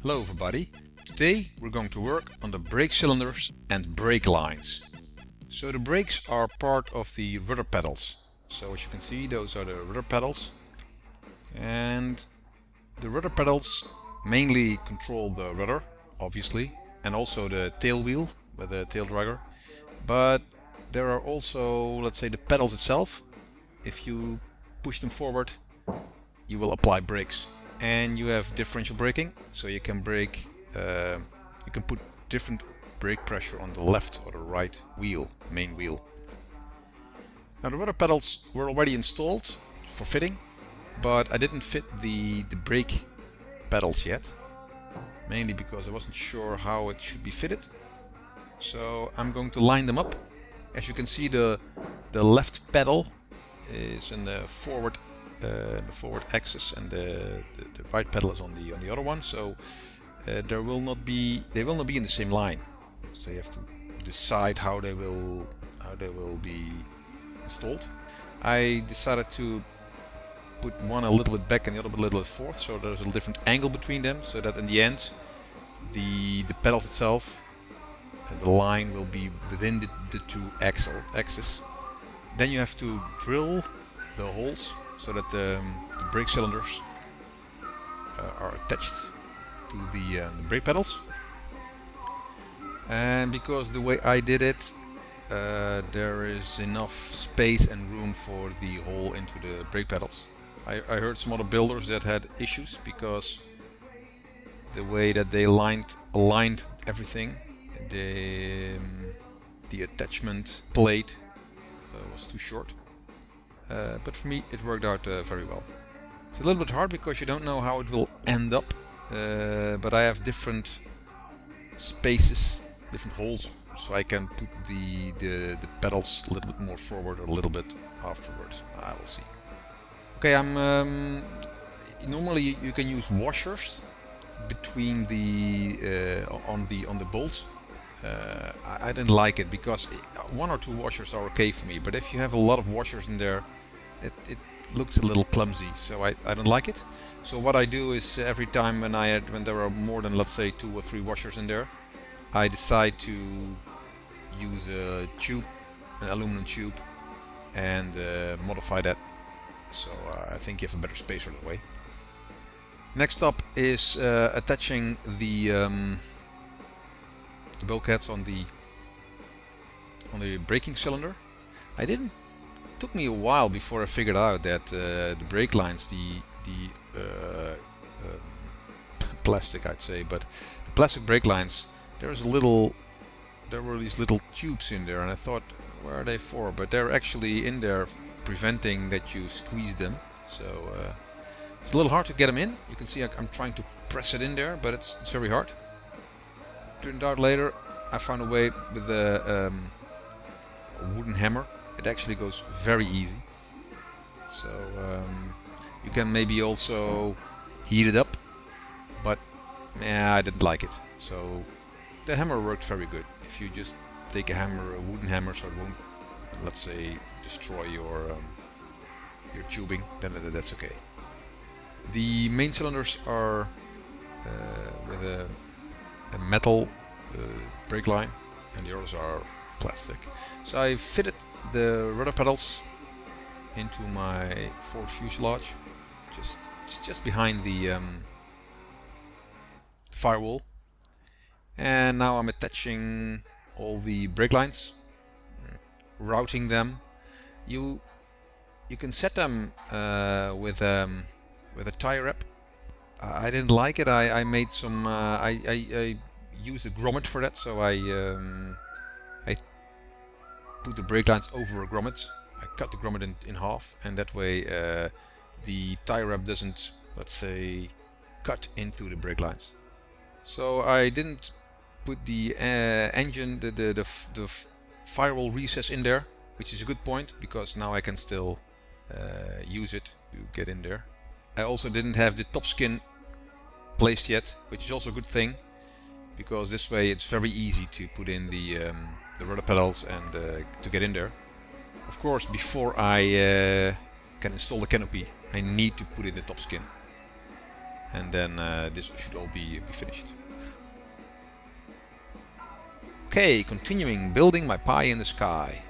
Hello everybody, today we're going to work on the brake cylinders and brake lines. So the brakes are part of the rudder pedals. So as you can see, those are the rudder pedals, and the rudder pedals mainly control the rudder, obviously, and also the tail wheel with the tail dragger. But there are also, let's say, the pedals itself. If you push them forward, you will apply brakes. And you have differential braking, so you can brake, you can put different brake pressure on the left or the right wheel, main wheel. Now the rudder pedals were already installed for fitting, but I didn't fit the brake pedals yet, mainly because I wasn't sure how it should be fitted. So I'm going to line them up. As you can see, the left pedal is in the forward axis, and the right pedal is on the other one. So they will not be in the same line. So you have to decide how they will be installed. I decided to put one a little bit back and the other a little bit forth, so there's a different angle between them, so that in the end the pedals itself and the line will be within the two axes. Then you have to drill the holes so that the brake cylinders are attached to the brake pedals. And because the way I did it, there is enough space and room for the hole into the brake pedals. I heard some other builders that had issues because the way that they aligned everything, the attachment plate was too short. But for me it worked out very well. It's a little bit hard because you don't know how it will end up, but I have different spaces, different holes, so I can put the pedals a little bit more forward or a little bit afterwards. I will see. Okay, normally you can use washers between on the bolts. I didn't like it because one or two washers are okay for me, but if you have a lot of washers in there, it looks a little clumsy, so I don't like it. So what I do is every time when there are more than, let's say, 2 or 3 washers in there, I decide to use a tube, an aluminum tube, and modify that. So I think you have a better spacer that way. Next up is attaching the bulkheads on the braking cylinder. It took me a while before I figured out that the brake lines, the plastic, I'd say, but the plastic brake lines, there were these little tubes in there, and I thought, where are they for? But they're actually in there preventing that you squeeze them. So it's a little hard to get them in. You can see I'm trying to press it in there, but it's very hard. Turned out later I found a way with a wooden hammer. It actually goes very easy. So you can maybe also heat it up, but I didn't like it. So the hammer worked very good. If you just take a wooden hammer, so it won't, let's say, destroy your tubing, then that's okay. The main cylinders are with a metal brake line, and the others are plastic. So I fitted the rudder pedals into my Ford Fuselage, just behind the firewall, and now I'm attaching all the brake lines, routing them. You can set them with a tie wrap. I didn't like it. I made some. I used a grommet for that, so I put the brake lines over a grommet. I cut the grommet in half, and that way the tie wrap doesn't, let's say, cut into the brake lines. So I didn't put the engine, the firewall recess in there, which is a good point because now I can still use it to get in there. I also didn't have the top skin placed yet, which is also a good thing, because this way it's very easy to put in the rudder pedals and to get in there. Of course, before I can install the canopy, I need to put in the top skin. and then this should all be finished. Okay, continuing building my pie in the sky.